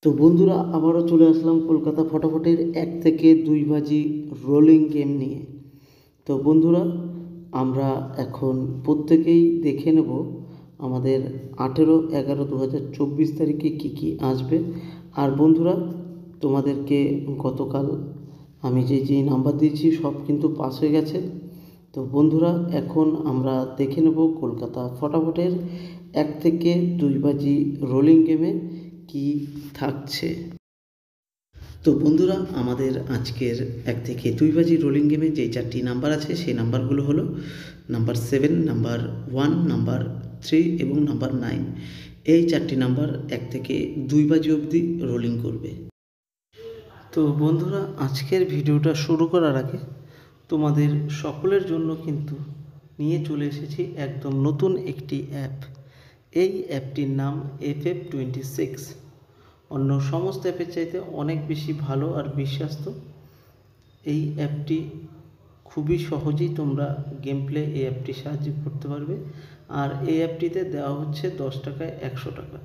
তো বন্ধুরা, আবারও চলে আসলাম কলকাতা ফটাফটের 1 থেকে 2 বাজি রোলিং গেম নিয়ে। তো বন্ধুরা, আমরা এখন প্রত্যেকেই দেখে নেব আমাদের 18/11/2024 তারিখে কী আসবে। আর বন্ধুরা, তোমাদেরকে গতকাল আমি যেই নাম্বার দিয়েছি সব কিন্তু পাস হয়ে গেছে। তো বন্ধুরা, এখন আমরা দেখে নেব কলকাতা ফটাফটের 1 থেকে 2 বাজি রোলিং গেমে কি থাকছে। তো বন্ধুরা, আমাদের আজকের 1 থেকে 2 বাজি রোলিং গেমে যে 4টি নাম্বার আছে সেই নাম্বারগুলো হলো নাম্বার 7, নাম্বার 1, নাম্বার 3 এবং নাম্বার 9। এই 4টি নাম্বার 1 থেকে 2 বাজি অবধি রোলিং করবে। তো বন্ধুরা, আজকের ভিডিওটা শুরু করার আগে তোমাদের সকলের জন্য কিন্তু নিয়ে চলে এসেছি একদম নতুন একটি অ্যাপ। এই অ্যাপটির নাম FF26। অন্য সমস্ত অ্যাপের চাইতে অনেক বেশি ভালো আর বিশ্বস্ত। এই অ্যাপটি খুবই সহজেই তোমরা গেম প্লে এই অ্যাপটির সাহায্যে করতে পারবে। আর এই অ্যাপটিতে দেওয়া হচ্ছে 10 টাকায় 100 টাকা।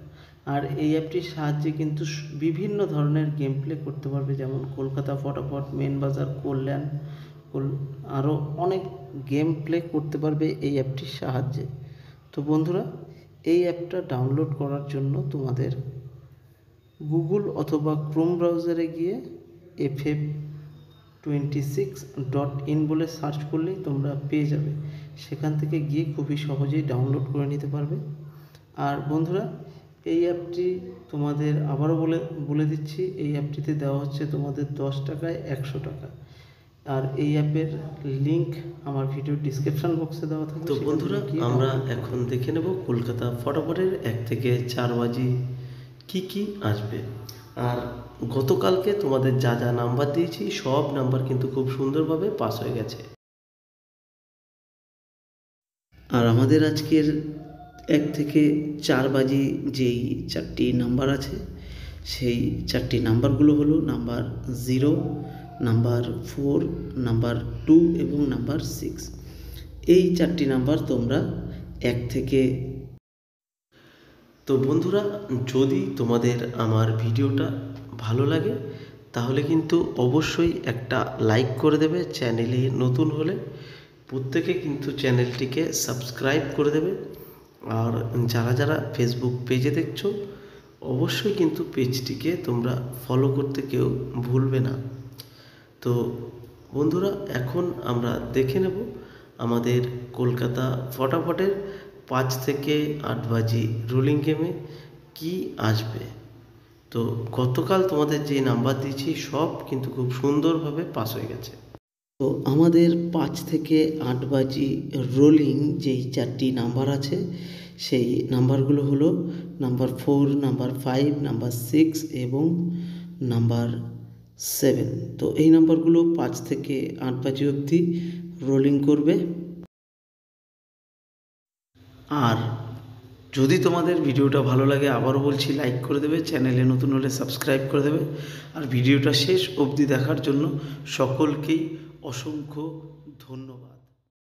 আর এই অ্যাপটির সাহায্যে কিন্তু বিভিন্ন ধরনের গেম প্লে করতে পারবে, যেমন কলকাতা ফটাফট, মেন বাজার, কল্যাণ, আরও অনেক গেম প্লে করতে পারবে এই অ্যাপটির সাহায্যে। তো বন্ধুরা, এই অ্যাপটা ডাউনলোড করার জন্য তোমাদের গুগল অথবা ক্রোম ব্রাউজারে গিয়ে ff26.in বলে সার্চ করলেই তোমরা পেয়ে যাবে। সেখান থেকে গিয়ে খুবই সহজেই ডাউনলোড করে নিতে পারবে। আর বন্ধুরা, এই অ্যাপটি তোমাদের আবারও বলে দিচ্ছি, এই অ্যাপটিতে দেওয়া হচ্ছে তোমাদের 10 টাকায় 100 টাকা। আর এই অ্যাপের লিঙ্ক আমার ভিডিও ডিসক্রিপশন বক্সে দেওয়া থাকবে। তো বন্ধুরা, আমরা এখন দেখে নেব কলকাতা ফটাফটের 1 থেকে 4 বাজি কি আসবে। আর গতকালকে তোমাদের যা নাম্বার দিয়েছি সব নাম্বার কিন্তু খুব সুন্দরভাবে পাস হয়ে গেছে। আর আমাদের আজকের 1 থেকে 4 বাজি যেই 4টি নাম্বার আছে সেই 4টি নাম্বারগুলো হলো নাম্বার 0, নাম্বার 4, নাম্বার 2 এবং নাম্বার 6। এই 4টি নাম্বার তোমরা 1 থেকে। তো বন্ধুরা, যদি তোমাদের আমার ভিডিওটা ভালো লাগে তাহলে কিন্তু অবশ্যই একটা লাইক করে দেবে। চ্যানেলে নতুন হলে প্রত্যেকে কিন্তু চ্যানেলটিকে সাবস্ক্রাইব করে দেবে। আর যারা ফেসবুক পেজে দেখছো অবশ্যই কিন্তু পেজটিকে তোমরা ফলো করতে কেউ ভুলবে না। তো বন্ধুরা, এখন আমরা দেখে নেব আমাদের কলকাতা ফটাফটের 5 থেকে 8 বাজি রোলিং গেমে কি আসবে। তো গতকাল তোমাদের যে নাম্বার দিয়েছি সব কিন্তু খুব সুন্দরভাবে পাস হয়ে গেছে। তো আমাদের 5 থেকে 8 বাজি রোলিং যেই 4টি নাম্বার আছে সেই নাম্বারগুলো হলো নাম্বার 4, নাম্বার 5, নাম্বার 6 এবং নাম্বার 7। তো এই নাম্বারগুলো 5 থেকে 8 বাজি অবধি রোলিং করবে। আর যদি তোমাদের ভিডিওটা ভালো লাগে আবারও বলছি লাইক করে দেবে, চ্যানেলে নতুন হলে সাবস্ক্রাইব করে দেবে। আর ভিডিওটা শেষ অবধি দেখার জন্য সকলকেই অসংখ্য ধন্যবাদ।